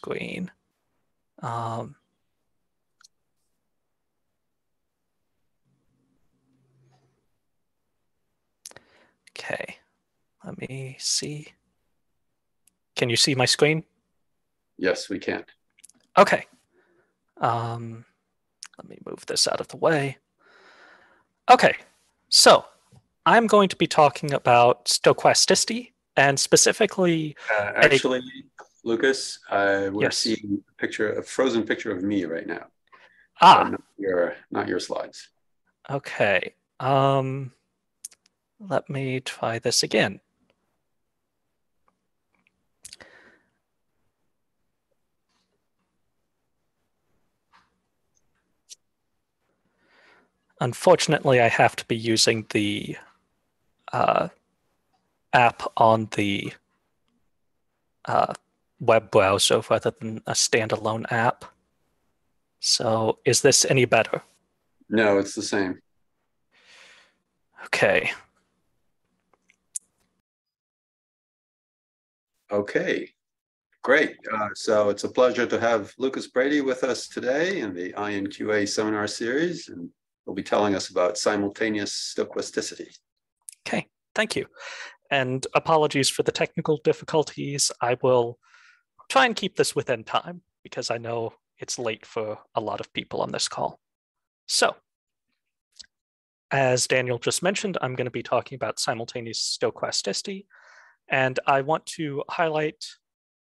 screen. Okay, let me see. Can you see my screen? Yes, we can. Okay. Let me move this out of the way. Okay, so I'm going to be talking about stochasticity and specifically Actually, Lucas, we're yes. seeing a frozen picture of me right now, but not your slides. Okay. Let me try this again. Unfortunately, I have to be using the app on the web browser rather than a standalone app. So is this any better? No, it's the same. Okay. Okay, great. So it's a pleasure to have Lucas Brady with us today in the INQA seminar series, and he'll be telling us about simultaneous stochasticity. Okay, thank you. And apologies for the technical difficulties. I will try and keep this within time because I know it's late for a lot of people on this call. So, as Daniel just mentioned, I'm going to be talking about simultaneous stochasticity. And I want to highlight,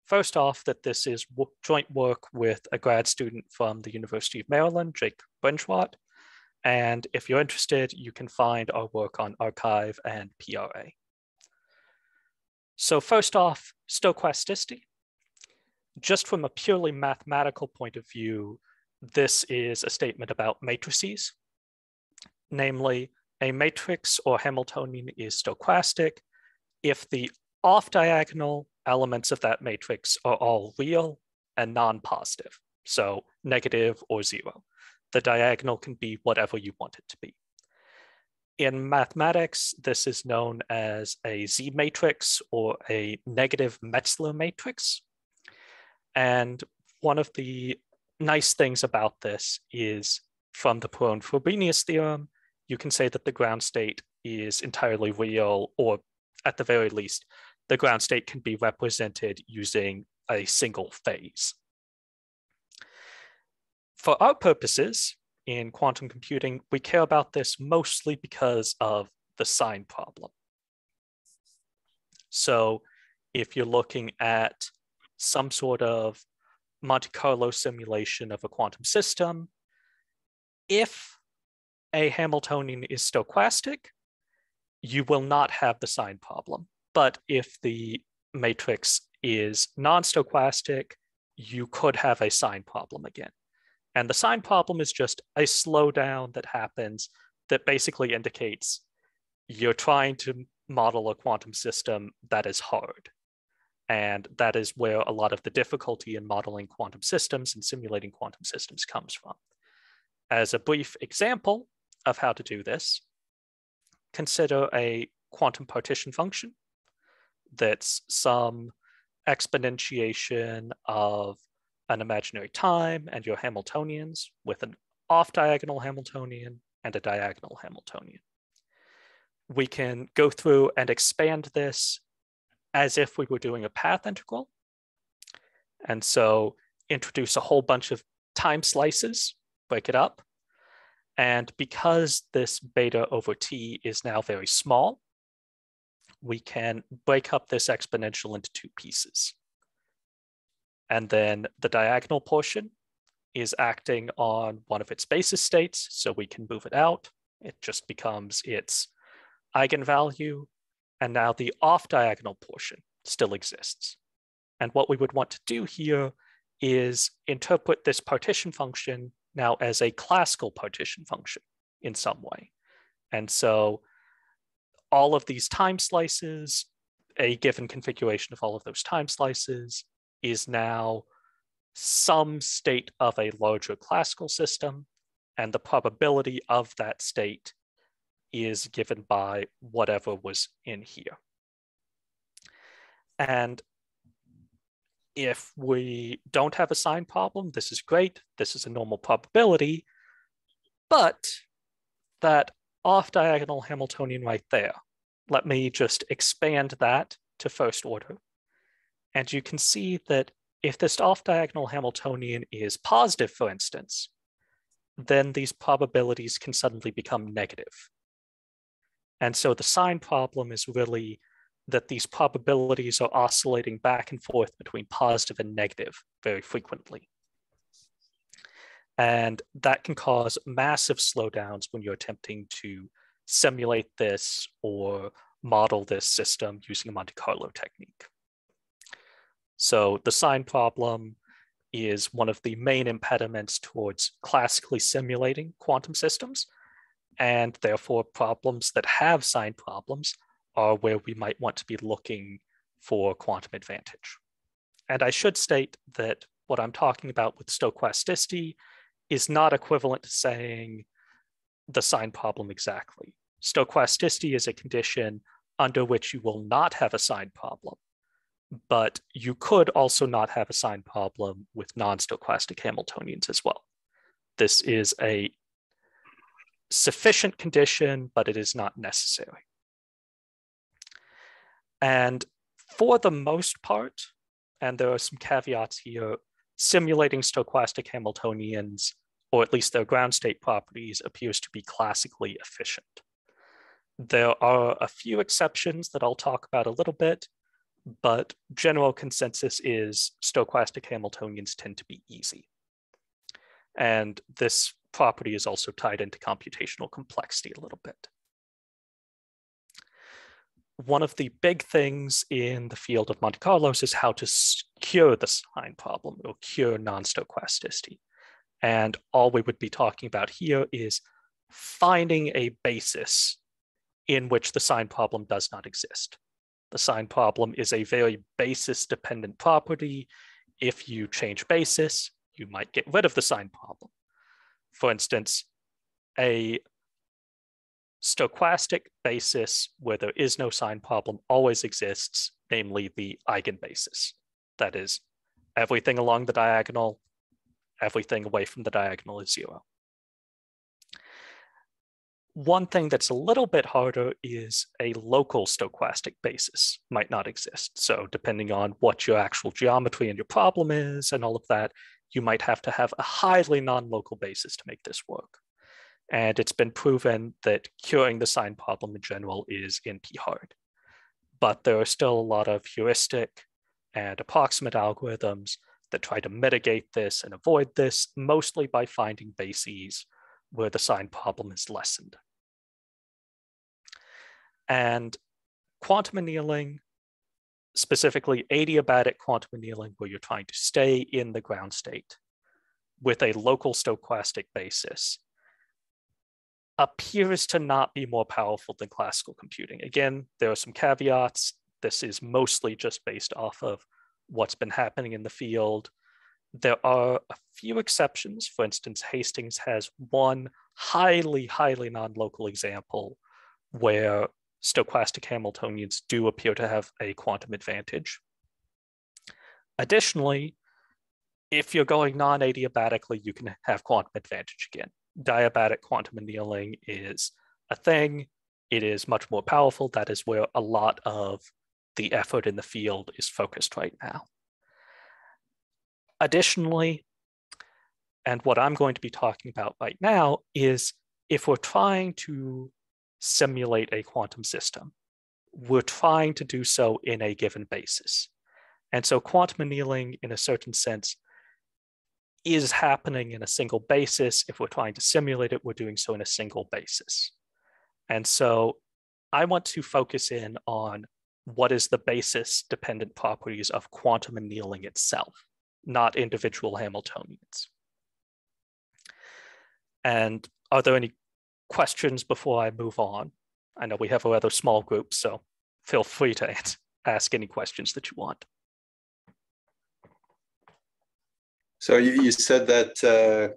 first off, that this is joint work with a grad student from the University of Maryland, Jake Brenschwat. And if you're interested, you can find our work on arXiv and PRA. So first off, stochasticity. Just from a purely mathematical point of view, this is a statement about matrices. Namely, a matrix or Hamiltonian is stochastic if the off-diagonal elements of that matrix are all real and non-positive, so negative or zero. The diagonal can be whatever you want it to be. In mathematics, this is known as a Z matrix or a negative Metzler matrix. And one of the nice things about this is from the Perron-Frobenius theorem, you can say that the ground state is entirely real, or at the very least, the ground state can be represented using a single phase. For our purposes in quantum computing, we care about this mostly because of the sign problem. So if you're looking at some sort of Monte Carlo simulation of a quantum system, if a Hamiltonian is stochastic, you will not have the sign problem. But if the matrix is non-stochastic, you could have a sign problem again. And the sign problem is just a slowdown that happens that basically indicates you're trying to model a quantum system that is hard. And that is where a lot of the difficulty in modeling quantum systems and simulating quantum systems comes from. As a brief example of how to do this, consider a quantum partition function that's some exponentiation of an imaginary time and your Hamiltonians with an off-diagonal Hamiltonian and a diagonal Hamiltonian. We can go through and expand this as if we were doing a path integral. And so introduce a whole bunch of time slices, break it up. And because this beta over t is now very small, we can break up this exponential into two pieces. And then the diagonal portion is acting on one of its basis states, so we can move it out. It just becomes its eigenvalue. And now the off-diagonal portion still exists. And what we would want to do here is interpret this partition function now as a classical partition function in some way. And so all of these time slices, a given configuration of all of those time slices, is now some state of a larger classical system, and the probability of that state is given by whatever was in here. And if we don't have a sign problem, this is great. This is a normal probability, but that off-diagonal Hamiltonian right there, let me just expand that to first order. And you can see that if this off-diagonal Hamiltonian is positive, for instance, then these probabilities can suddenly become negative. And so the sign problem is really that these probabilities are oscillating back and forth between positive and negative very frequently. And that can cause massive slowdowns when you're attempting to simulate this or model this system using a Monte Carlo technique. So the sign problem is one of the main impediments towards classically simulating quantum systems. And therefore, problems that have sign problems are where we might want to be looking for quantum advantage. And I should state that what I'm talking about with stochasticity is not equivalent to saying the sign problem exactly. Stochasticity is a condition under which you will not have a sign problem, but you could also not have a sign problem with non-stochastic Hamiltonians as well. This is a sufficient condition, but it is not necessary. And for the most part, and there are some caveats here, simulating stochastic Hamiltonians, or at least their ground state properties, appears to be classically efficient. There are a few exceptions that I'll talk about a little bit, but general consensus is stochastic Hamiltonians tend to be easy. And this property is also tied into computational complexity a little bit. One of the big things in the field of Monte Carlos is how to cure the sign problem or cure non-stochasticity. And all we would be talking about here is finding a basis in which the sign problem does not exist. The sign problem is a very basis-dependent property. If you change basis, you might get rid of the sign problem. For instance, a stochastic basis where there is no sign problem always exists, namely the eigenbasis. That is, everything along the diagonal, everything away from the diagonal is 0. One thing that's a little bit harder is a local stochastic basis might not exist. So depending on what your actual geometry and your problem is and all of that, you might have to have a highly non-local basis to make this work. And it's been proven that curing the sign problem in general is NP hard. But there are still a lot of heuristic and approximate algorithms that try to mitigate this and avoid this, mostly by finding bases where the sign problem is lessened. And quantum annealing, specifically adiabatic quantum annealing, where you're trying to stay in the ground state with a local stochastic basis, appears to not be more powerful than classical computing. Again, there are some caveats. This is mostly just based off of what's been happening in the field. There are a few exceptions. For instance, Hastings has one highly non-local example where stochastic Hamiltonians do appear to have a quantum advantage. Additionally, if you're going non-adiabatically, you can have quantum advantage again. Diabatic quantum annealing is a thing. It is much more powerful. That is where a lot of the effort in the field is focused right now. Additionally, and what I'm going to be talking about right now is if we're trying to simulate a quantum system, we're trying to do so in a given basis. And so quantum annealing, in a certain sense, is happening in a single basis. If we're trying to simulate it, we're doing so in a single basis. And so I want to focus in on what is the basis-dependent properties of quantum annealing itself, not individual Hamiltonians. And are there any questions before I move on? I know we have a rather small group, so feel free to ask any questions that you want. So you said that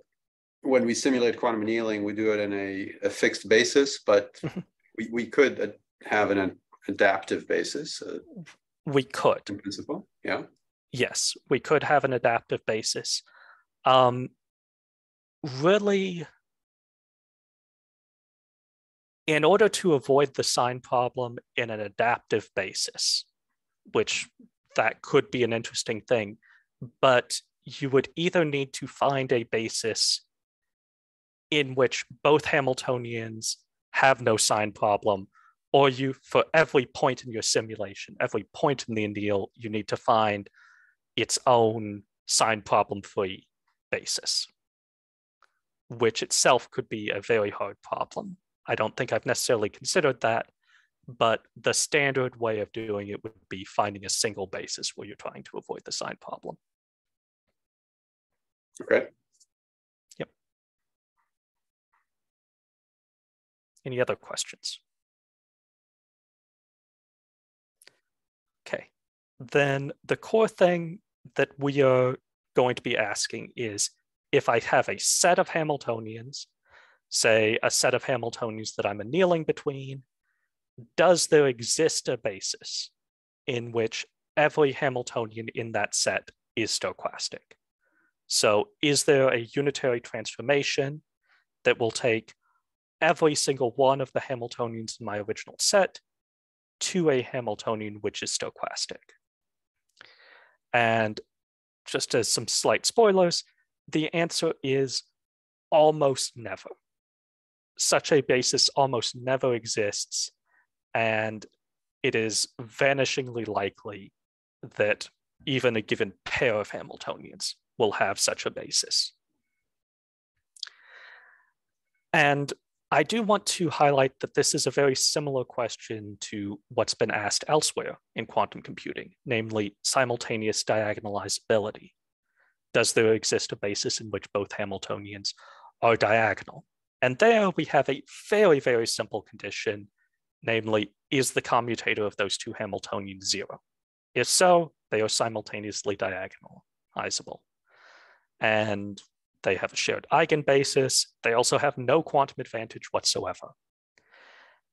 when we simulate quantum annealing, we do it in a fixed basis, but we could have an adaptive basis. We could. In principle, yeah. yes, we could have an adaptive basis. Really, in order to avoid the sign problem in an adaptive basis, which that could be an interesting thing, but you would either need to find a basis in which both Hamiltonians have no sign problem, or you, for every point in your simulation, every point in the anneal, you need to find its own sign problem-free basis, which itself could be a very hard problem. I don't think I've necessarily considered that, but the standard way of doing it would be finding a single basis where you're trying to avoid the sign problem. Okay. Yep. Any other questions? Okay. Then the core thing that we are going to be asking is, if I have a set of Hamiltonians, say a set of Hamiltonians that I'm annealing between, does there exist a basis in which every Hamiltonian in that set is stochastic? So is there a unitary transformation that will take every single one of the Hamiltonians in my original set to a Hamiltonian which is stochastic? And just as some slight spoilers, the answer is almost never. Such a basis almost never exists, and it is vanishingly likely that even a given pair of Hamiltonians will have such a basis. And I do want to highlight that this is a very similar question to what's been asked elsewhere in quantum computing, namely simultaneous diagonalizability. Does there exist a basis in which both Hamiltonians are diagonal? And there we have a very, very simple condition, namely, is the commutator of those two Hamiltonians 0? If so, they are simultaneously diagonalizable. And they have a shared eigenbasis. They also have no quantum advantage whatsoever.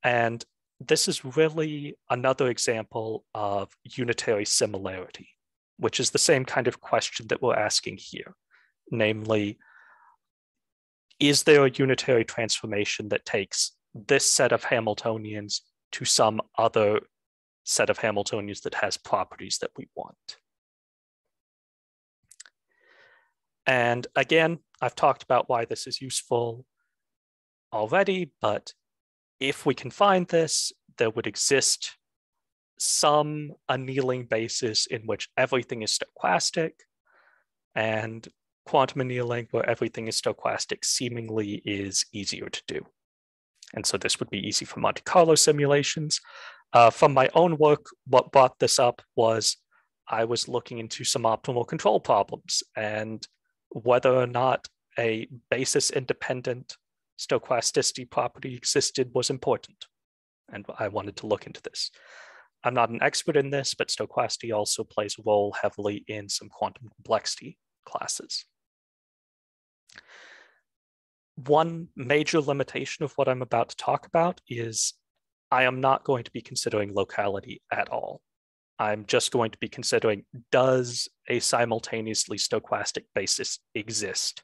And this is really another example of unitary similarity, which is the same kind of question that we're asking here. Namely, is there a unitary transformation that takes this set of Hamiltonians to some other set of Hamiltonians that has properties that we want? And again, I've talked about why this is useful already, but if we can find this, there would exist some annealing basis in which everything is stochastic, and quantum annealing where everything is stochastic seemingly is easier to do. And so this would be easy for Monte Carlo simulations. From my own work, what brought this up was I was looking into some optimal control problems and whether or not a basis-independent stochasticity property existed was important. And I wanted to look into this. I'm not an expert in this, but stochasticity also plays a role heavily in some quantum complexity classes. One major limitation of what I'm about to talk about is I am not going to be considering locality at all. I'm just going to be considering, does a simultaneously stochastic basis exist?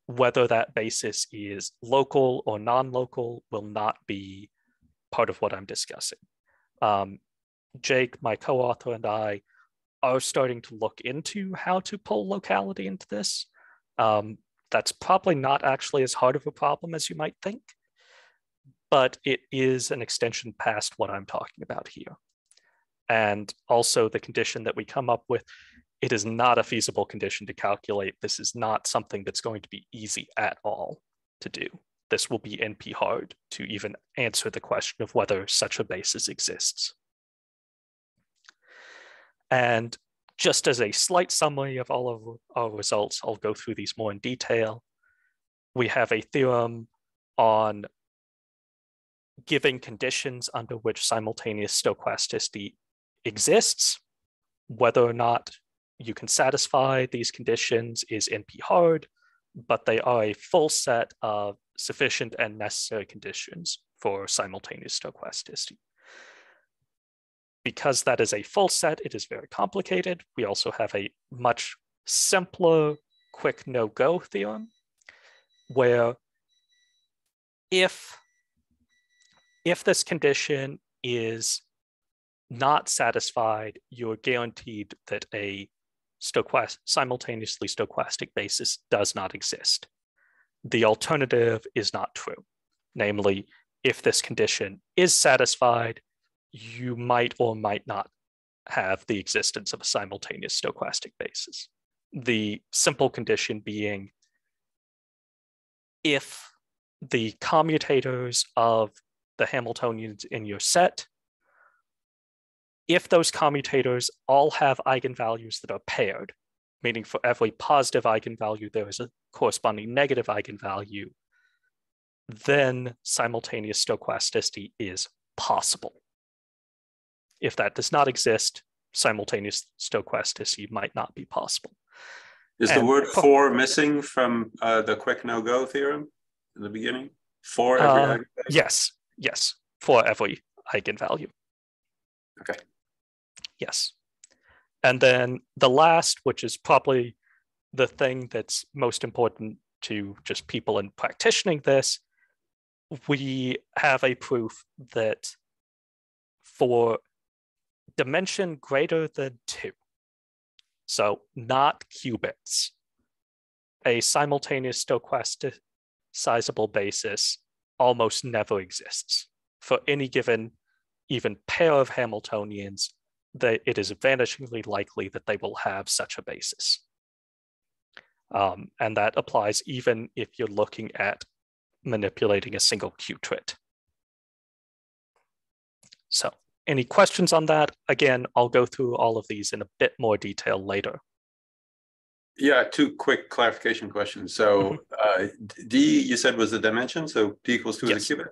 Whether that basis is local or non-local will not be part of what I'm discussing. Jake, my co-author, and I are starting to look into how to pull locality into this. That's probably not actually as hard of a problem as you might think, but it is an extension past what I'm talking about here. And also the condition that we come up with, it is not a feasible condition to calculate. This is not something that's going to be easy at all to do. This will be NP hard to even answer the question of whether such a basis exists. And just as a slight summary of all of our results, I'll go through these more in detail. We have a theorem on giving conditions under which simultaneous stochasticity exists. Whether or not you can satisfy these conditions is NP hard, but they are a full set of sufficient and necessary conditions for simultaneous stochasticity. because that is a full set, it is very complicated. We also have a much simpler quick no-go theorem, where if this condition is not satisfied, you're guaranteed that a simultaneously stochastic basis does not exist. The alternative is not true. Namely, if this condition is satisfied, you might or might not have the existence of a simultaneous stochastic basis. The simple condition being if the commutators of the Hamiltonians in your set, if those commutators all have eigenvalues that are paired, meaning for every positive eigenvalue, there is a corresponding negative eigenvalue, then simultaneous stochasticity is possible. If that does not exist, simultaneous stochasticity might not be possible. Is the word for missing from the quick no-go theorem in the beginning? For every eigenvalue? Yes, for every eigenvalue. Okay. Yes. And then the last, which is probably the thing that's most important to just people in practicing this, we have a proof that for dimension greater than 2, so not qubits, a simultaneous stochasticizable basis almost never exists. For any given even pair of Hamiltonians, that it is vanishingly likely that they will have such a basis. And that applies even if you're looking at manipulating a single qubit. So any questions on that? Again, I'll go through all of these in a bit more detail later. Yeah, 2 quick clarification questions. So D, you said, was the dimension, so D equals 2 is a qubit?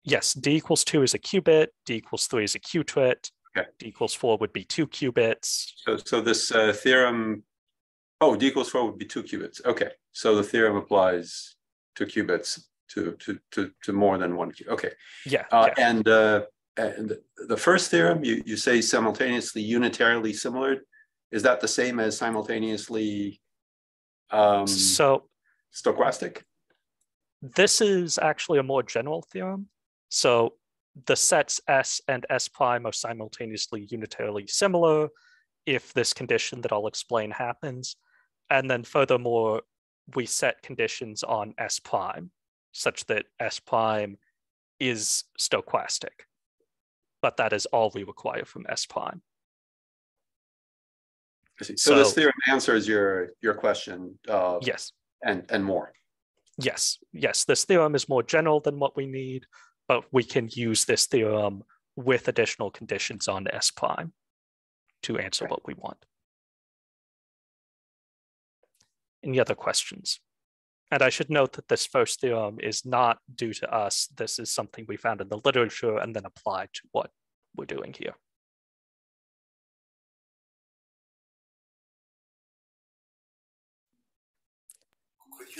Yes, D equals 2 is a qubit, D equals 3 is a qubit, okay. D equals 4 would be 2 qubits. So this theorem, D equals 4 would be 2 qubits. Okay, so the theorem applies to qubits to more than 1 qubit. Okay. Yeah. And the first theorem, you say simultaneously unitarily similar. Is that the same as simultaneously stochastic? This is actually a more general theorem. So the sets S and S prime are simultaneously unitarily similar if this condition that I'll explain happens. And then furthermore, we set conditions on S prime such that S prime is stochastic. But that is all we require from S prime. So this theorem answers your question. Yes. And more. Yes, this theorem is more general than what we need, but we can use this theorem with additional conditions on S prime to answer what we want. Any other questions? And I should note that this first theorem is not due to us. This is something we found in the literature and then applied to what we're doing here.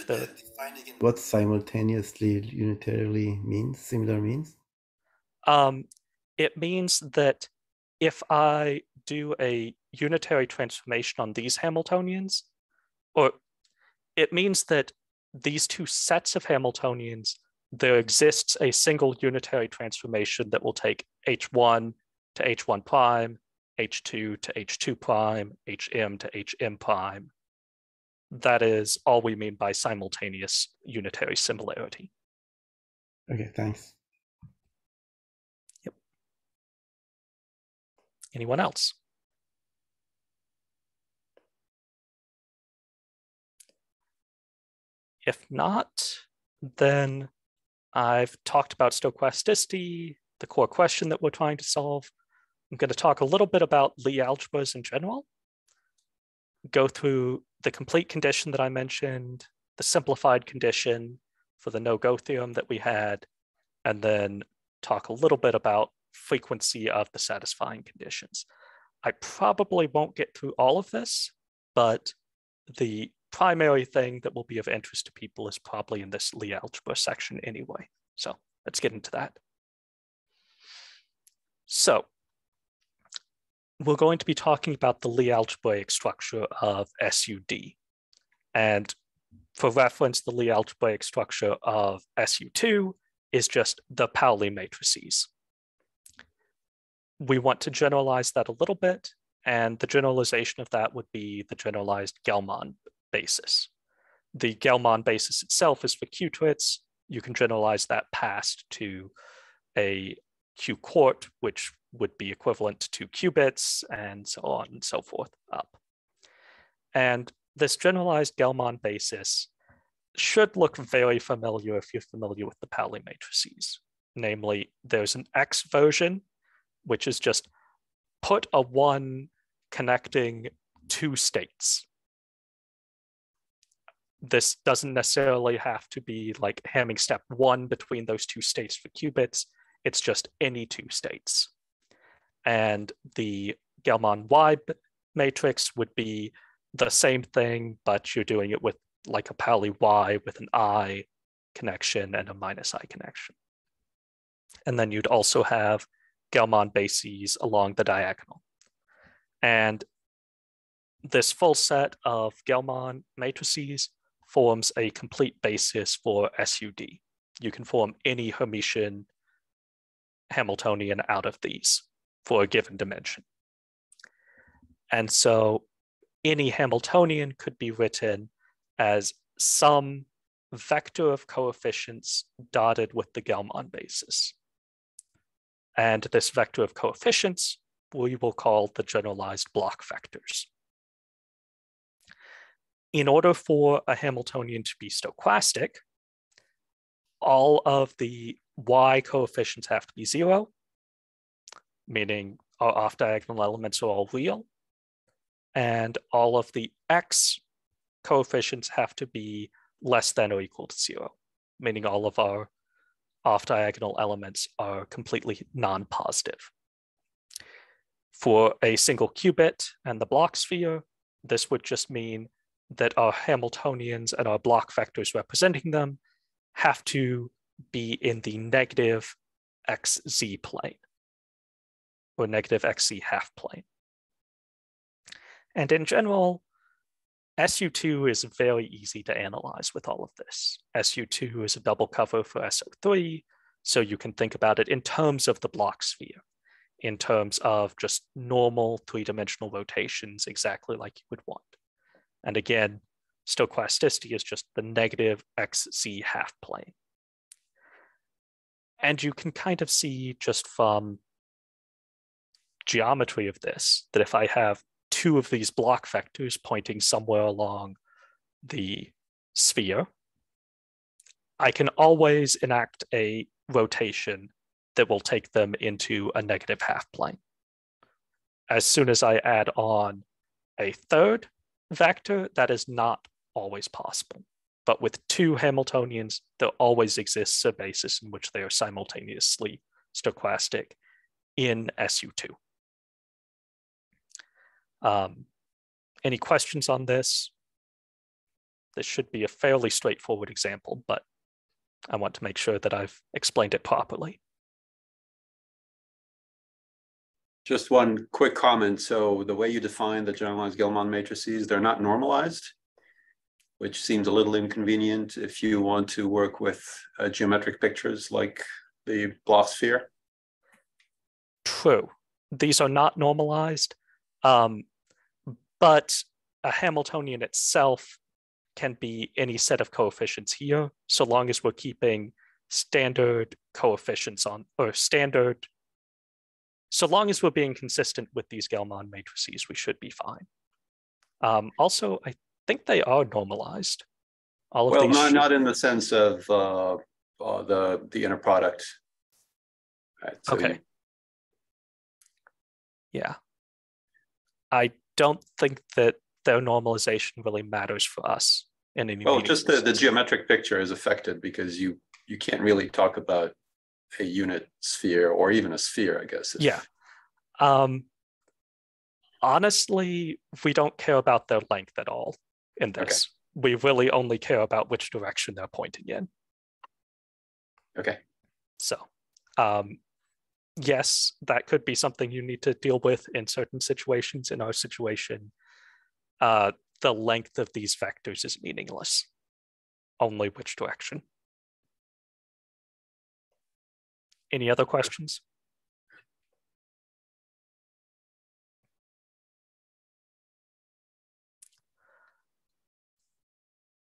Define again what simultaneously unitarily means, similar means? It means that if I do a unitary transformation on these Hamiltonians, or it means that these 2 sets of Hamiltonians, there exists a single unitary transformation that will take H1 to H1 prime, H2 to H2 prime, HM to HM prime. That is all we mean by simultaneous unitary similarity. Okay, thanks. Yep. Anyone else? If not, then I've talked about stochasticity, the core question that we're trying to solve. I'm going to talk a little bit about Lie algebras in general, go through the complete condition that I mentioned, the simplified condition for the no-go theorem that we had, and then talk a little bit about frequency of the satisfying conditions. I probably won't get through all of this, but the primary thing that will be of interest to people is probably in this Lie algebra section anyway. So let's get into that. So we're going to be talking about the Lie algebraic structure of SUD. And for reference, the Lie algebraic structure of SU2 is just the Pauli matrices. We want to generalize that a little bit, and the generalization of that would be the generalized Gelman basis. The Gelman basis itself is for Q-twits. You can generalize that past to a Q-quart, which would be equivalent to 2 qubits, and so on and so forth up. And this generalized Gelman basis should look very familiar if you're familiar with the Pauli matrices. Namely, there's an X version, which is just put a 1 connecting 2 states. This doesn't necessarily have to be like Hamming step 1 between those 2 states for qubits. It's just any 2 states. And the Gelman Y matrix would be the same thing, but you're doing it with like a Pauli Y with an I connection and a minus I connection. And then you'd also have Gelman bases along the diagonal. And this full set of Gelman matrices forms a complete basis for SUD. You can form any Hermitian Hamiltonian out of these for a given dimension. And so any Hamiltonian could be written as some vector of coefficients dotted with the Gelman basis. And this vector of coefficients we will call the generalized Bloch vectors. In order for a Hamiltonian to be stochastic, all of the y coefficients have to be 0, meaning our off-diagonal elements are all real, and all of the x coefficients have to be less than or equal to 0, meaning all of our off-diagonal elements are completely non-positive. For a single qubit and the Bloch sphere, this would just mean that our Hamiltonians and our Bloch vectors representing them have to be in the negative xz plane, or negative xz half plane. And in general, SU2 is very easy to analyze with all of this. SU2 is a double cover for SO3, so you can think about it in terms of the Bloch sphere, in terms of just normal 3-dimensional rotations, exactly like you would want. And again, stochasticity is just the negative xz half plane. And you can kind of see just from geometry of this, that if I have 2 of these Bloch vectors pointing somewhere along the sphere, I can always enact a rotation that will take them into a negative half plane. As soon as I add on a 3rd vector, that is not always possible. But with 2 Hamiltonians, there always exists a basis in which they are simultaneously stochastic in SU2. Any questions on this? This should be a fairly straightforward example, but I want to make sure that I've explained it properly. Just one quick comment. So the way you define the generalized Gelman matrices, they're not normalized, which seems a little inconvenient if you want to work with geometric pictures like the Bloch sphere. True. These are not normalized, but a Hamiltonian itself can be any set of coefficients here, so long as we're keeping standard coefficients on, or standard, so long as we're being consistent with these Gelman matrices, we should be fine. Also, I think they are normalized. All of these not in the sense of the inner product. Right, so okay. Yeah. I don't think that their normalization really matters for us in any well, just the sense. geometric picture is affected because you can't really talk about a unit sphere or even a sphere, I guess. Yeah. Honestly, we don't care about their length at all in this. Okay. We really only care about which direction they're pointing in. Okay. So yes, that could be something you need to deal with in certain situations. In our situation, the length of these vectors is meaningless, only which direction. Any other questions?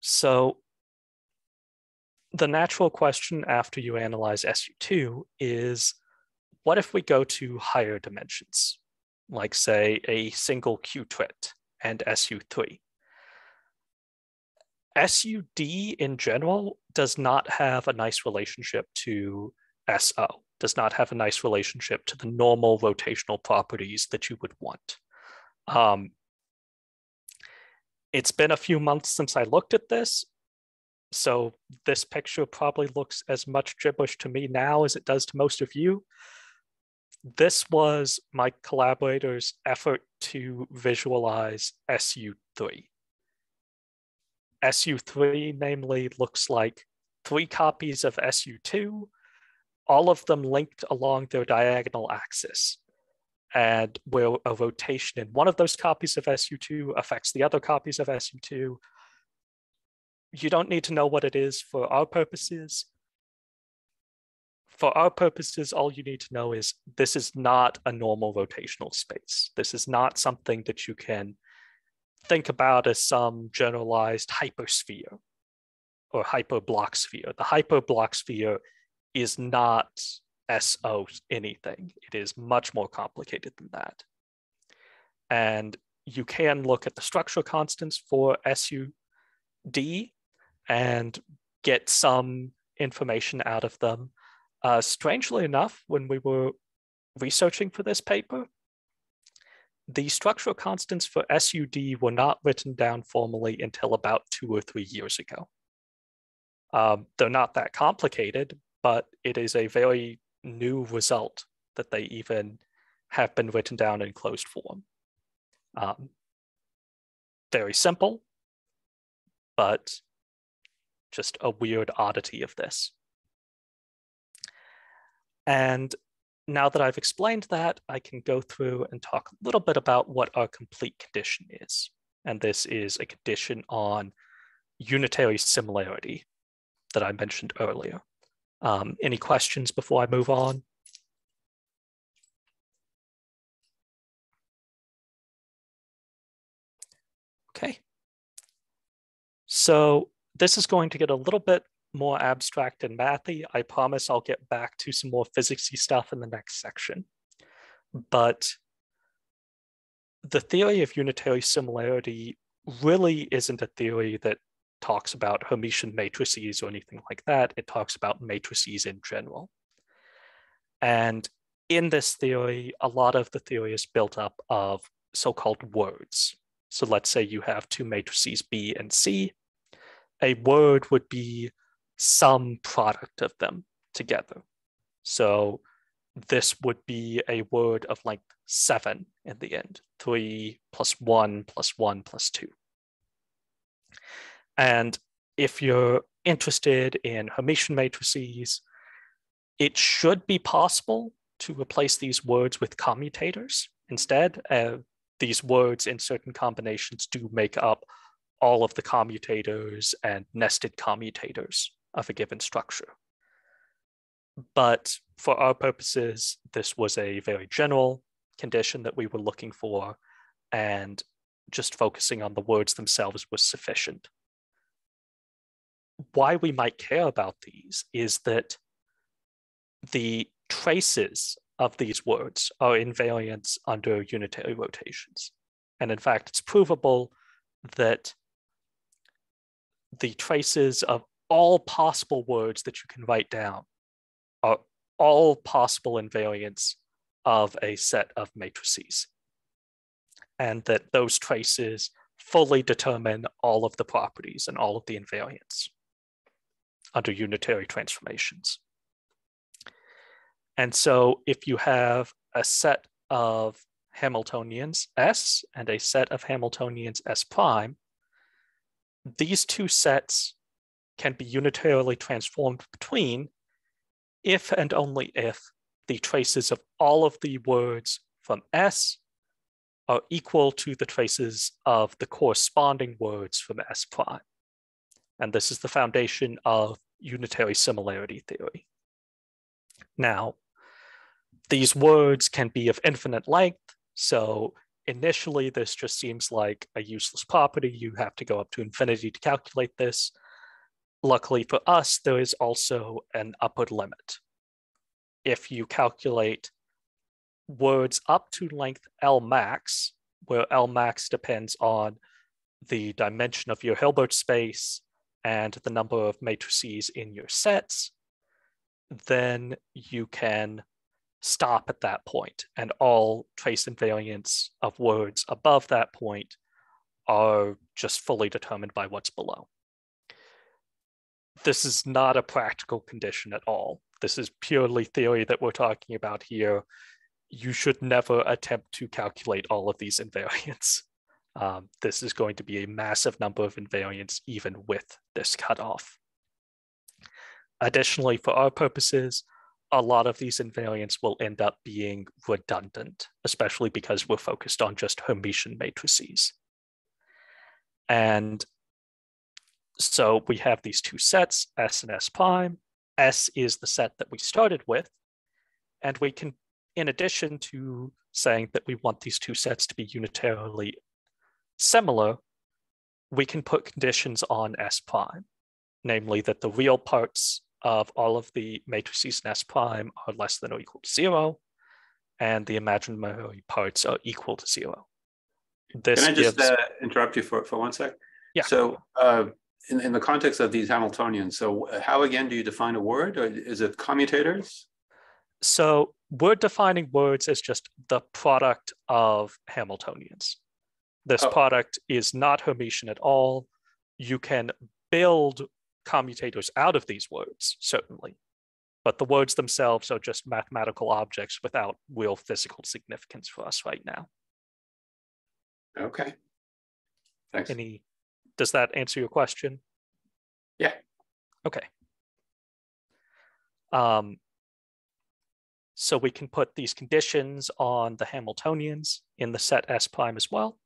So the natural question after you analyze SU2 is, what if we go to higher dimensions, like say a single qubit and SU3? SUD in general does not have a nice relationship to SO, does not have a nice relationship to the normal rotational properties that you would want. It's been a few months since I looked at this, so this picture probably looks as much gibberish to me now as it does to most of you. This was my collaborator's effort to visualize SU3. SU3, namely, looks like 3 copies of SU2, all of them linked along their diagonal axis, and where a rotation in one of those copies of SU2 affects the other copies of SU2. You don't need to know what it is for our purposes. For our purposes, all you need to know is this is not a normal rotational space. This is not something that you can think about as some generalized hypersphere or hyperblock sphere. The hyperblock sphere is not SO anything. It is much more complicated than that. And you can look at the structural constants for SUD and get some information out of them. Strangely enough, when we were researching for this paper, the structural constants for SUD were not written down formally until about 2 or 3 years ago. They're not that complicated, but it is a very new result that they even have been written down in closed form. Very simple, but just a weird oddity of this. And now that I've explained that, I can go through and talk a little bit about what our complete condition is. And this is a condition on unitary similarity that I mentioned earlier. Any questions before I move on? Okay. So this is going to get a little bit more abstract and mathy. I promise I'll get back to some more physicsy stuff in the next section. But the theory of unitary similarity really isn't a theory that talks about Hermitian matrices or anything like that. It talks about matrices in general. And in this theory, a lot of the theory is built up of so-called words. So let's say you have 2 matrices B and C. A word would be some product of them together. So this would be a word of length 7 in the end, 3 plus 1 plus 1 plus 2. And if you're interested in Hermitian matrices, it should be possible to replace these words with commutators instead. These words in certain combinations do make up all of the commutators and nested commutators of a given structure. But for our purposes, this was a very general condition that we were looking for, and just focusing on the words themselves was sufficient. Why we might care about these is that the traces of these words are invariants under unitary rotations. And in fact, it's provable that the traces of all possible words that you can write down are all possible invariants of a set of matrices, and that those traces fully determine all of the properties and all of the invariants under unitary transformations. And so if you have a set of Hamiltonians S and a set of Hamiltonians S prime, these two sets can be unitarily transformed between if and only if the traces of all of the words from S are equal to the traces of the corresponding words from S prime. And this is the foundation of unitary similarity theory. Now, these words can be of infinite length. So initially, this just seems like a useless property. You have to go up to infinity to calculate this. Luckily for us, there is also an upper limit. If you calculate words up to length L max, where L max depends on the dimension of your Hilbert space and the number of matrices in your sets, then you can stop at that point, and all trace invariants of words above that point are just fully determined by what's below. This is not a practical condition at all. This is purely theory that we're talking about here. You should never attempt to calculate all of these invariants. This is going to be a massive number of invariants even with this cutoff. Additionally, for our purposes, a lot of these invariants will end up being redundant, especially because we're focused on just Hermitian matrices. And so we have these two sets, S and S prime. S is the set that we started with. And we can, in addition to saying that we want these two sets to be unitarily similar, we can put conditions on S prime, namely that the real parts of all of the matrices in S prime are less than or equal to 0, and the imaginary parts are equal to 0. This Can I just interrupt you for 1 sec? Yeah. So in the context of these Hamiltonians, so how again do you define a word? Or is it commutators? So we're defining words as just the product of Hamiltonians. This product is not Hermitian at all. You can build commutators out of these words, certainly, but the words themselves are just mathematical objects without real physical significance for us right now. Okay. Thanks. Does that answer your question? Yeah. Okay. So we can put these conditions on the Hamiltonians in the set S prime as well.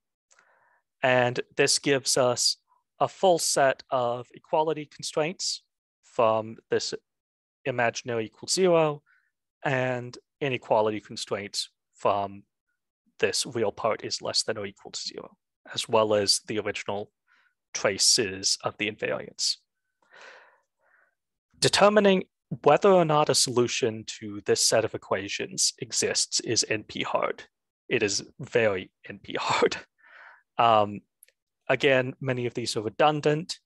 And this gives us a full set of equality constraints from this imaginary equals 0 and inequality constraints from this real part is less than or equal to 0, as well as the original traces of the invariants. Determining whether or not a solution to this set of equations exists is NP hard. It is very NP hard. Again, many of these are redundant.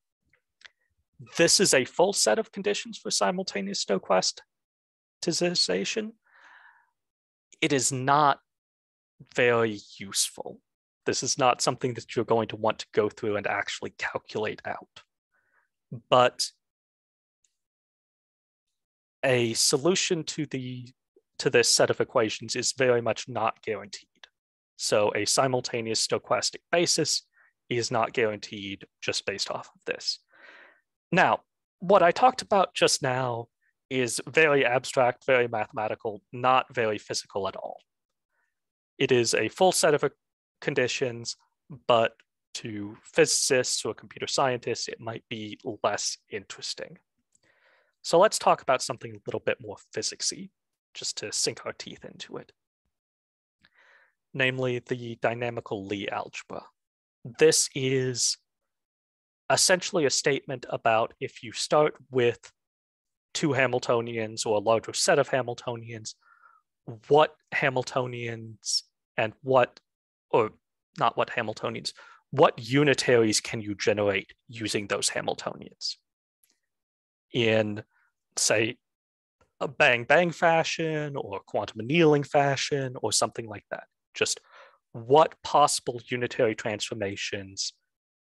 This is a full set of conditions for simultaneous stochasticization. It is not very useful. This is not something that you're going to want to go through and actually calculate out. But a solution to this set of equations is very much not guaranteed. So a simultaneous stochastic basis is not guaranteed just based off of this. Now, what I talked about just now is very abstract, very mathematical, not very physical at all. It is a full set of conditions, but to physicists or computer scientists, it might be less interesting. So let's talk about something a little bit more physicsy, just to sink our teeth into it. Namely, the dynamical Lie algebra. This is essentially a statement about if you start with two Hamiltonians or a larger set of Hamiltonians, what Hamiltonians and what unitaries can you generate using those Hamiltonians? In, say, a bang-bang fashion or quantum annealing fashion or something like that. Just what possible unitary transformations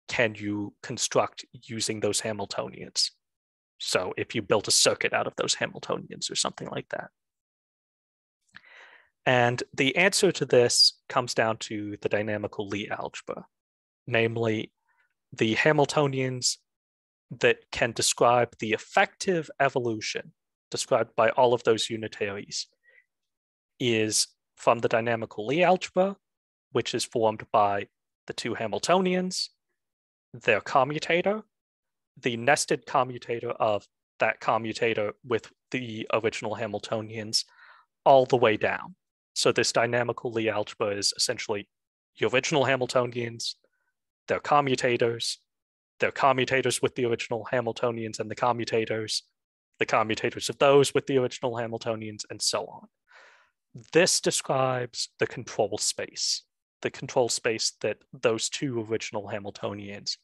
can you construct using those Hamiltonians? So if you built a circuit out of those Hamiltonians or something like that. And the answer to this comes down to the dynamical Lie algebra, namely the Hamiltonians that can describe the effective evolution described by all of those unitaries is from the dynamical Lie algebra, which is formed by the two Hamiltonians, their commutator, the nested commutator of that commutator with the original Hamiltonians all the way down. So this dynamical Lie algebra is essentially the original Hamiltonians, their commutators with the original Hamiltonians and the commutators of those with the original Hamiltonians, and so on. This describes the control space that those two original Hamiltonians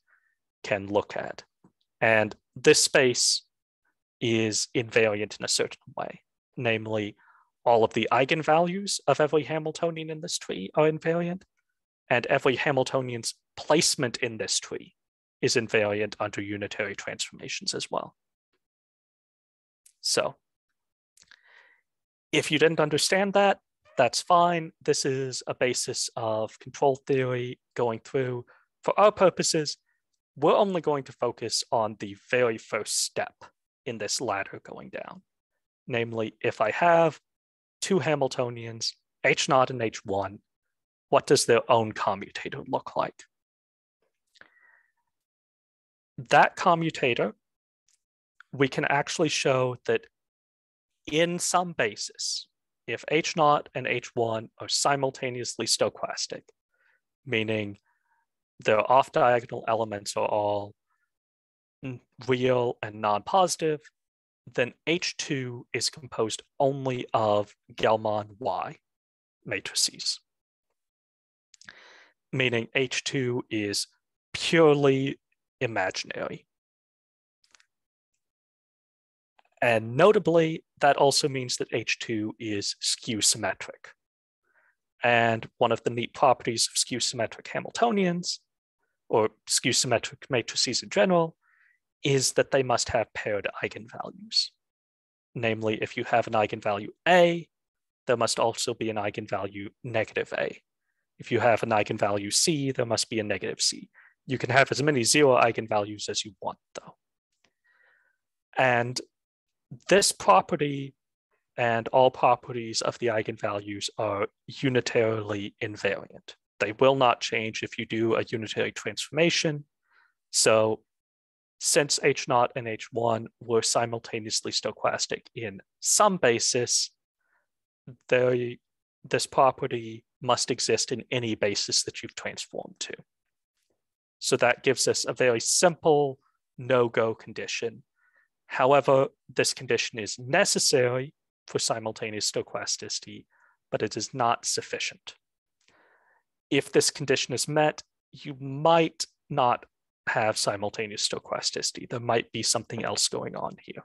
can look at. And this space is invariant in a certain way. Namely, all of the eigenvalues of every Hamiltonian in this tree are invariant, and every Hamiltonian's placement in this tree is invariant under unitary transformations as well. So if you didn't understand that, that's fine. This is a basis of control theory going through. For our purposes, we're only going to focus on the very first step in this ladder going down. Namely, if I have two Hamiltonians, H0 and H1, what does their own commutator look like? That commutator, we can actually show that in some basis, if H0 and H1 are simultaneously stochastic, meaning their off-diagonal elements are all real and non-positive, then H2 is composed only of Gelman Y matrices, meaning H2 is purely imaginary. And notably, that also means that H2 is skew symmetric. And one of the neat properties of skew symmetric Hamiltonians, or skew symmetric matrices in general, is that they must have paired eigenvalues. Namely, if you have an eigenvalue A, there must also be an eigenvalue negative A. If you have an eigenvalue C, there must be a negative C. You can have as many zero eigenvalues as you want, though. And this property and all properties of the eigenvalues are unitarily invariant. They will not change if you do a unitary transformation. So since H0 and H1 were simultaneously stochastic in some basis, this property must exist in any basis that you've transformed to. So that gives us a very simple no-go condition. However, this condition is necessary for simultaneous stochasticity, but it is not sufficient. If this condition is met, you might not have simultaneous stochasticity. There might be something else going on here.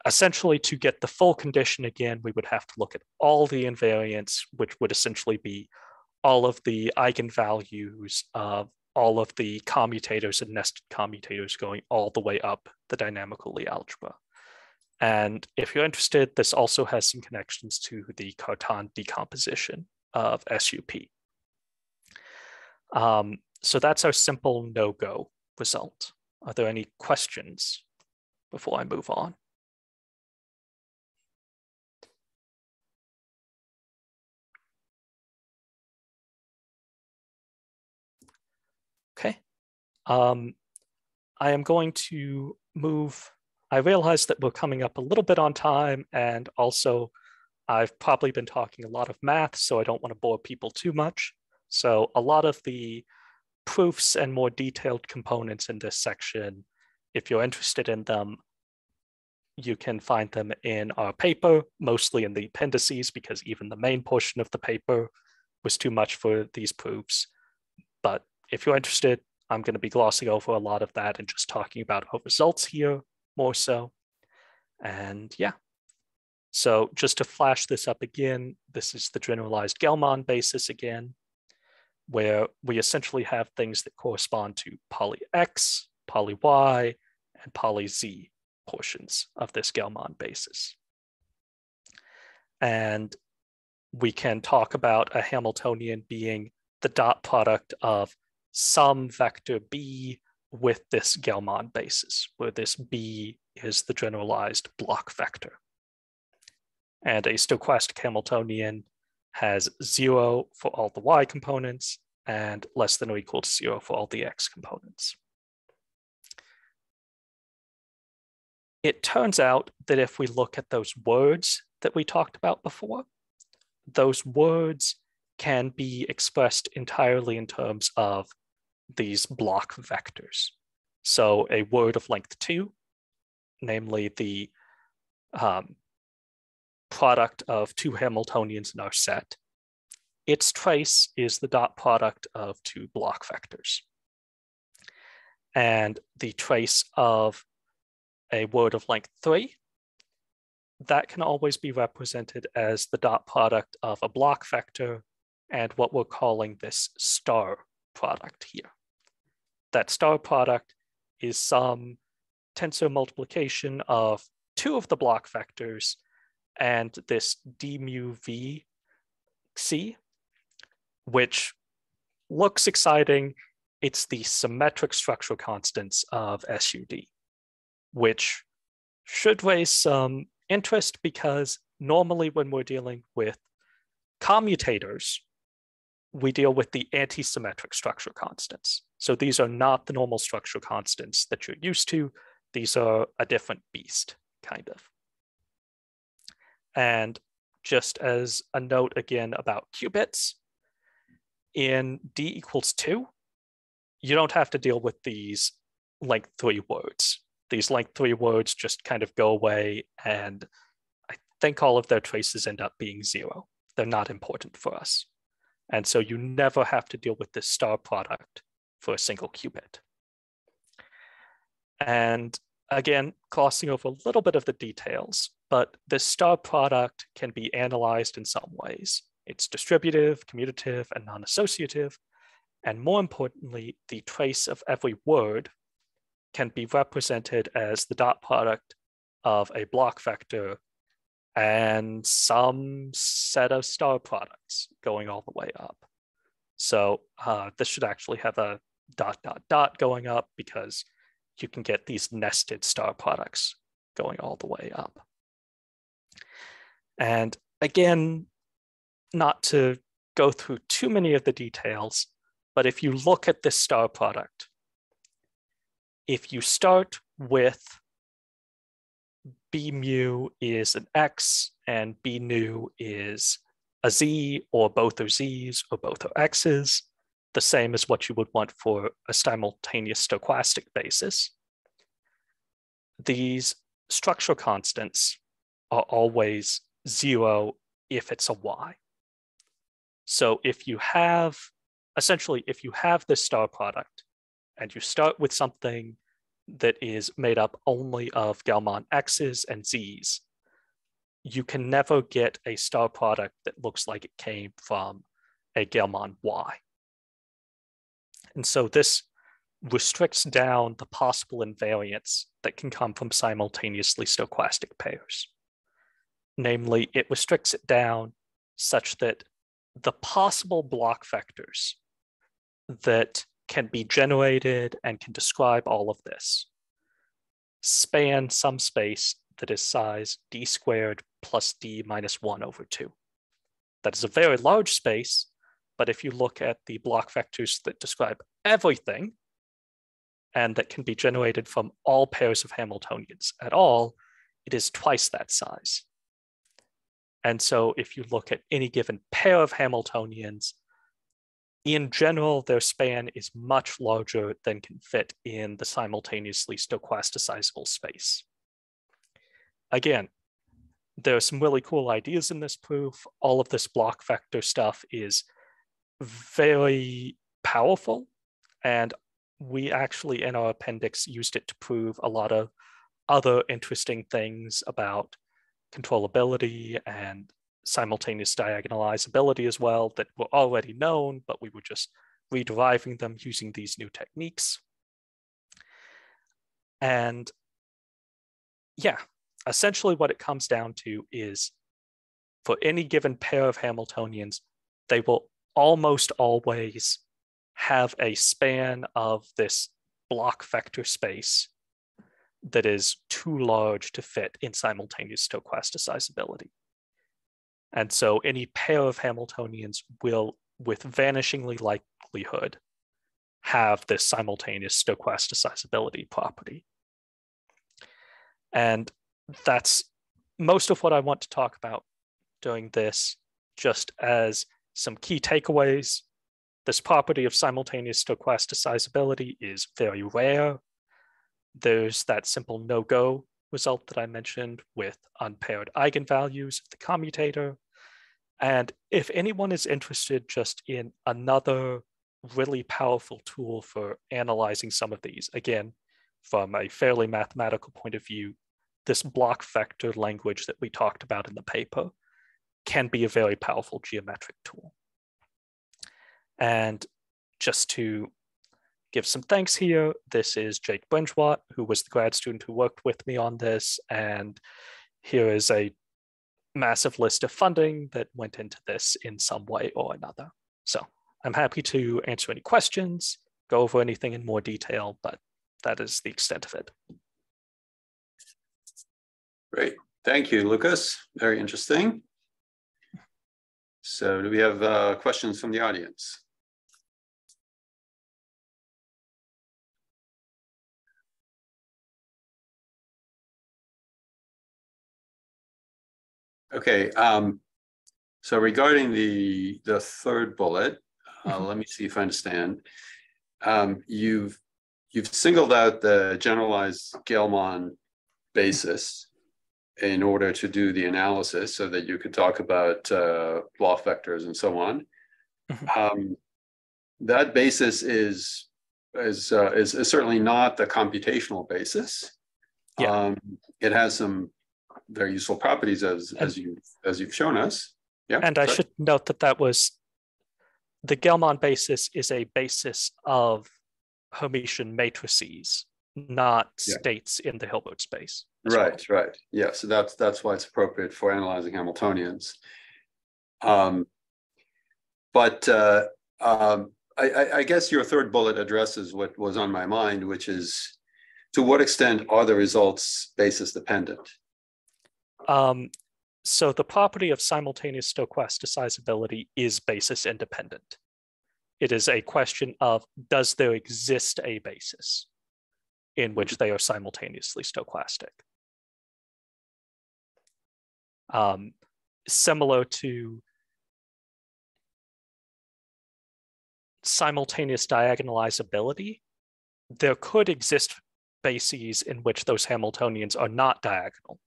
Essentially, to get the full condition again, we would have to look at all the invariants, which would essentially be all of the eigenvalues of all of the commutators and nested commutators going all the way up the dynamical Lie algebra. And if you're interested, this also has some connections to the Cartan decomposition of SUP. So that's our simple no-go result. Are there any questions before I move on? Okay. I am going to move. I realize that we're coming up a little bit on time, and also I've probably been talking a lot of math, so I don't want to bore people too much. So a lot of the proofs and more detailed components in this section, if you're interested in them, you can find them in our paper, mostly in the appendices, because even the main portion of the paper was too much for these proofs. But if you're interested, I'm going to be glossing over a lot of that and just talking about our results here more so. And yeah, so just to flash this up again, this is the generalized Gelman basis again, where we essentially have things that correspond to poly X, poly Y, and poly Z portions of this Gelman basis. And we can talk about a Hamiltonian being the dot product of some vector B with this Gelman basis, where this B is the generalized Bloch vector. And a stochastic Hamiltonian has 0 for all the y components and less than or equal to 0 for all the x components. It turns out that if we look at those words that we talked about before, those words can be expressed entirely in terms of these Bloch vectors. So a word of length 2, namely the product of two Hamiltonians in our set, its trace is the dot product of two Bloch vectors. And the trace of a word of length 3, that can always be represented as the dot product of a Bloch vector and what we're calling this star product here. That star product is some tensor multiplication of two of the Bloch vectors and this d mu v c, which looks exciting. It's the symmetric structural constants of SUD, which should raise some interest because normally when we're dealing with commutators, we deal with the anti-symmetric structural constants. So these are not the normal structural constants that you're used to. These are a different beast, kind of. And just as a note again about qubits, in d equals 2, you don't have to deal with these length 3 words. These length 3 words just kind of go away, and I think all of their traces end up being 0. They're not important for us. And so you never have to deal with this star product for a single qubit. And again, glossing over a little bit of the details, but this star product can be analyzed in some ways. It's distributive, commutative, and non-associative. And more importantly, the trace of every word can be represented as the dot product of a Bloch vector and some set of star products going all the way up. So this should actually have a ... going up because you can get these nested star products going all the way up. And again, not to go through too many of the details, but if you look at this star product, if you start with B mu is an X and B nu is a Z, or both are Z's or both are X's, the same as what you would want for a simultaneous stochastic basis, these structural constants are always 0 if it's a Y. So if you have, essentially, if you have this star product and you start with something that is made up only of Gell-Mann X's and Z's, you can never get a star product that looks like it came from a Gell-Mann Y. And so this restricts down the possible invariants that can come from simultaneously stochastic pairs. Namely, it restricts it down such that the possible Bloch vectors that can be generated and can describe all of this span some space that is size d squared plus d minus 1 over 2. That is a very large space, but if you look at the Bloch vectors that describe everything and that can be generated from all pairs of Hamiltonians at all, it is twice that size. And so if you look at any given pair of Hamiltonians, in general, their span is much larger than can fit in the simultaneously stochasticizable space. Again, there are some really cool ideas in this proof. All of this Bloch vector stuff is very powerful, and we actually in our appendix used it to prove a lot of other interesting things about controllability and simultaneous diagonalizability as well that were already known, but we were just rederiving them using these new techniques. And yeah, essentially what it comes down to is for any given pair of Hamiltonians, they will almost always have a span of this Bloch vector space that is too large to fit in simultaneous stochasticizability. And so any pair of Hamiltonians will, with vanishingly likelihood, have this simultaneous stochasticizability property. And that's most of what I want to talk about during this, just as some key takeaways. This property of simultaneous stochasticizability is very rare. There's that simple no-go result that I mentioned with unpaired eigenvalues of the commutator. And if anyone is interested just in another really powerful tool for analyzing some of these, again, from a fairly mathematical point of view, this block vector language that we talked about in the paper can be a very powerful geometric tool. And just to give some thanks here, this is Jake Brinjwat, who was the grad student who worked with me on this. And here is a massive list of funding that went into this in some way or another. So I'm happy to answer any questions, go over anything in more detail, but that is the extent of it. Great. Thank you, Lucas. Very interesting. So do we have questions from the audience? Okay. So regarding the third bullet, let me see if I understand. You've singled out the generalized Gell-Mann basis in order to do the analysis so that you could talk about Bloch vectors and so on. That basis is certainly not the computational basis. Yeah. It has some very useful properties as you've shown us. Yeah. And I should note that was the Gell-Mann basis is a basis of Hermitian matrices, not states in the Hilbert space. Right, well. Right. Yeah, so that's why it's appropriate for analyzing Hamiltonians. I guess your third bullet addresses what was on my mind, which is, to what extent are the results basis dependent? So the property of simultaneous stochasticizability is basis independent. It is a question of, does there exist a basis in which they are simultaneously stochastic? Similar to simultaneous diagonalizability, there could exist bases in which those Hamiltonians are not diagonal,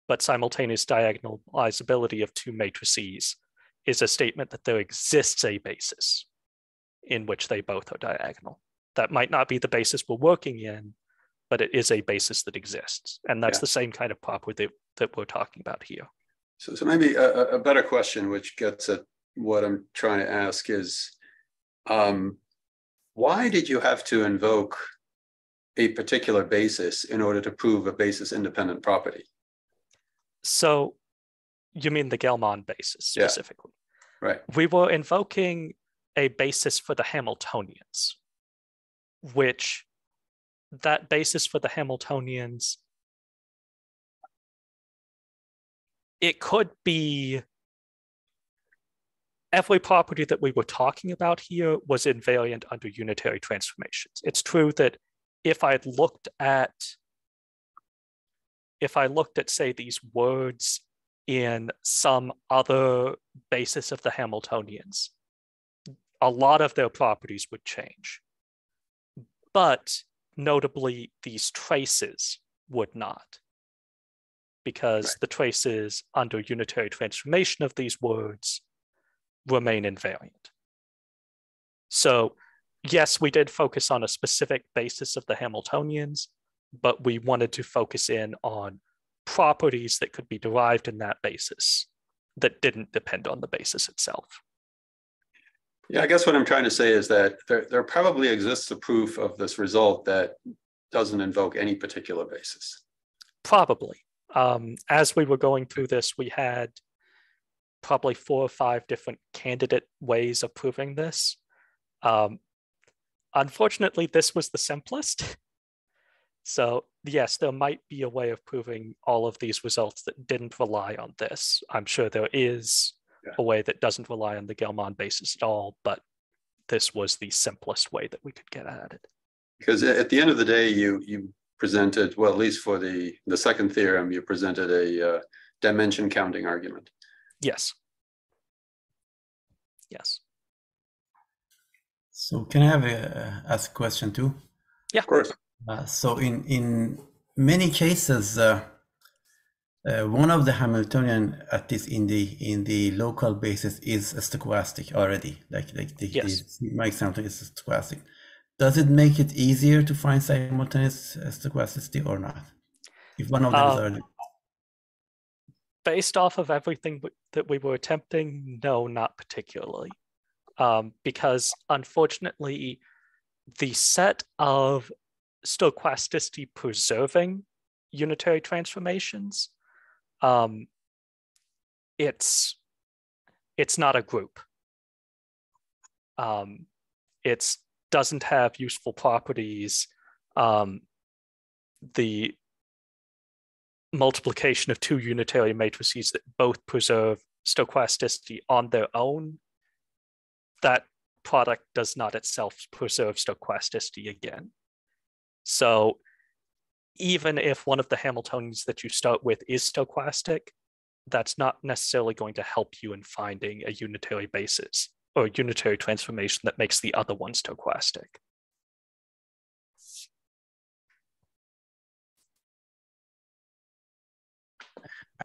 but simultaneous diagonalizability of two matrices is a statement that there exists a basis in which they both are diagonal. That might not be the basis we're working in, but it is a basis that exists. And that's the same kind of property that we're talking about here. So maybe a better question, which gets at what I'm trying to ask, is why did you have to invoke a particular basis in order to prove a basis independent property? So you mean the Gell-Mann basis specifically? Yeah. Right. We were invoking a basis for the Hamiltonians, which that basis for the Hamiltonians, it could be every property that we were talking about here was invariant under unitary transformations. It's true that if I looked at, say, these words in some other basis of the Hamiltonians, a lot of their properties would change. But notably, these traces would not, because the traces under unitary transformation of these words remain invariant. So yes, we did focus on a specific basis of the Hamiltonians, but we wanted to focus in on properties that could be derived in that basis that didn't depend on the basis itself. Yeah, I guess what I'm trying to say is that there probably exists a proof of this result that doesn't invoke any particular basis. Probably. As we were going through this, we had probably 4 or 5 different candidate ways of proving this. Unfortunately, this was the simplest. So yes, there might be a way of proving all of these results that didn't rely on this. I'm sure there is a way that doesn't rely on the Gelman basis at all, but this was the simplest way that we could get at it. Because at the end of the day, you presented, well, at least for the second theorem, you presented a dimension counting argument. Yes. Yes. So can I have ask a question too? Yeah. Of course. So in many cases, one of the Hamiltonian, at least in the local basis, is a stochastic already. Like my example is stochastic. Does it make it easier to find simultaneous stochasticity or not? If one of them is already based off of everything that we were attempting, no, not particularly. Because unfortunately, the set of stochasticity preserving unitary transformations, it's not a group. It doesn't have useful properties. The multiplication of two unitary matrices that both preserve stochasticity on their own, that product does not itself preserve stochasticity again. So even if one of the Hamiltonians that you start with is stochastic, that's not necessarily going to help you in finding a unitary basis or a unitary transformation that makes the other one stochastic.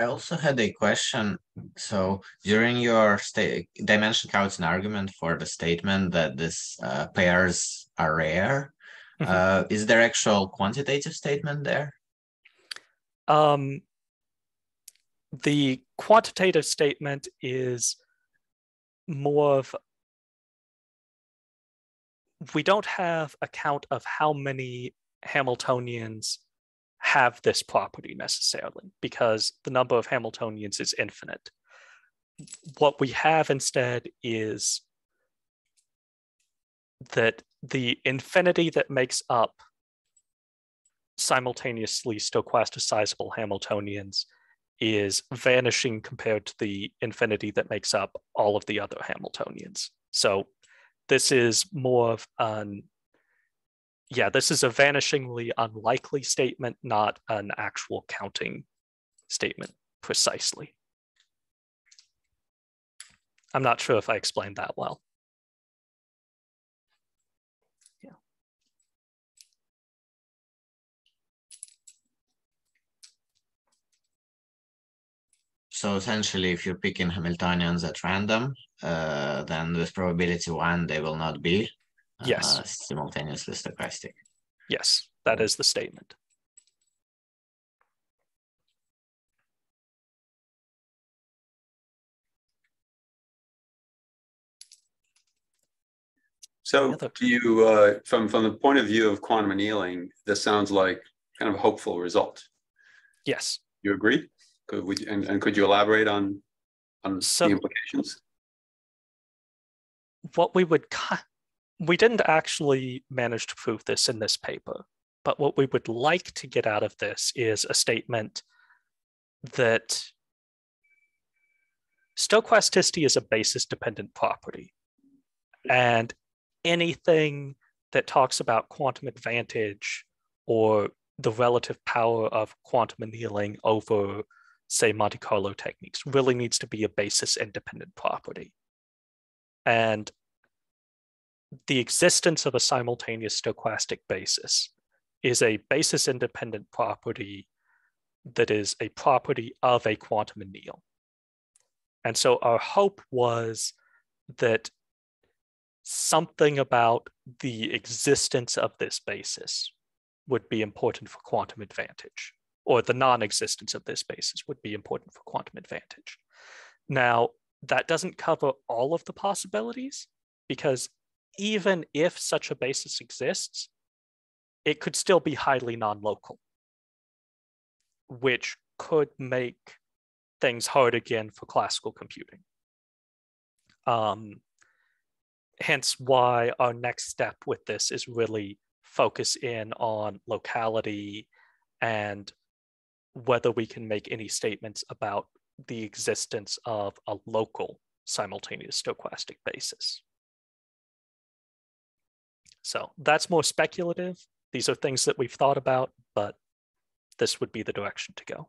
I also had a question. So during your dimension counting argument for the statement that these pairs are rare, is there actual quantitative statement there? The quantitative statement is more of, we don't have a count of how many Hamiltonians have this property necessarily, because the number of Hamiltonians is infinite. What we have instead is that the infinity that makes up simultaneously stochasticizable Hamiltonians is vanishing compared to the infinity that makes up all of the other Hamiltonians. So this is more of this is a vanishingly unlikely statement, not an actual counting statement precisely. I'm not sure if I explained that well. Yeah. So essentially, if you're picking Hamiltonians at random, then with probability 1, they will not be simultaneously stochastic. Yes, that is the statement. So do you, from the point of view of quantum annealing, this sounds like kind of a hopeful result. Yes. You agree? Could you elaborate on the implications? What we didn't actually manage to prove this in this paper, but what we would like to get out of this is a statement that stochasticity is a basis-dependent property, and anything that talks about quantum advantage or the relative power of quantum annealing over, say, Monte Carlo techniques really needs to be a basis-independent property. And the existence of a simultaneous stochastic basis is a basis-independent property that is a property of a quantum anneal. And so our hope was that something about the existence of this basis would be important for quantum advantage, or the non-existence of this basis would be important for quantum advantage. Now, that doesn't cover all of the possibilities, because even if such a basis exists, it could still be highly non-local, which could make things hard again for classical computing. Hence why our next step with this is really focus in on locality and whether we can make any statements about the existence of a local simultaneous stochastic basis. So that's more speculative. These are things that we've thought about, but this would be the direction to go.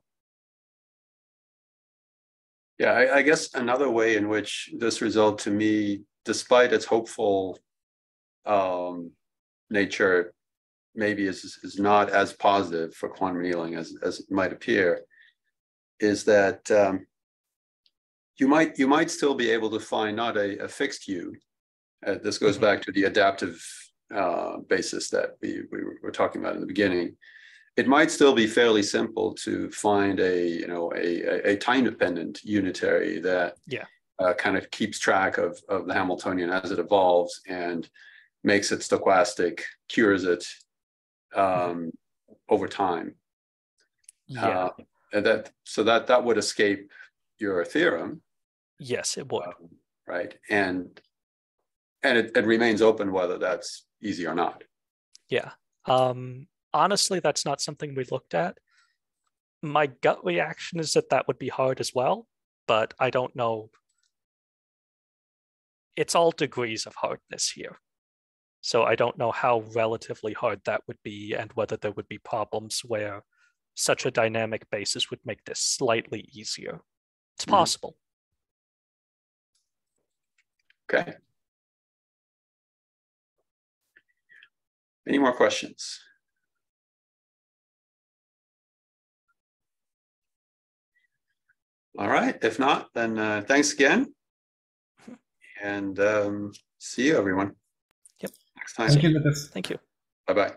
Yeah, I guess another way in which this result to me, despite its hopeful nature, maybe is not as positive for quantum annealing as it might appear, is that you might still be able to find not a fixed U. This goes back to the adaptive basis that we were talking about in the beginning. It might still be fairly simple to find a time-dependent unitary that kind of keeps track of the Hamiltonian as it evolves and makes it stochastic, cures it over time. Yeah. And that would escape your theorem. Yes, it would. Right. And it remains open whether that's easy or not. Yeah. Honestly, that's not something we looked at. My gut reaction is that would be hard as well, but I don't know. It's all degrees of hardness here. So I don't know how relatively hard that would be and whether there would be problems where such a dynamic basis would make this slightly easier. It's possible. Okay. Any more questions? All right. If not, then thanks again. And see you, everyone. Yep. Next time. Thank you, Lucas. Thank you. Bye-bye.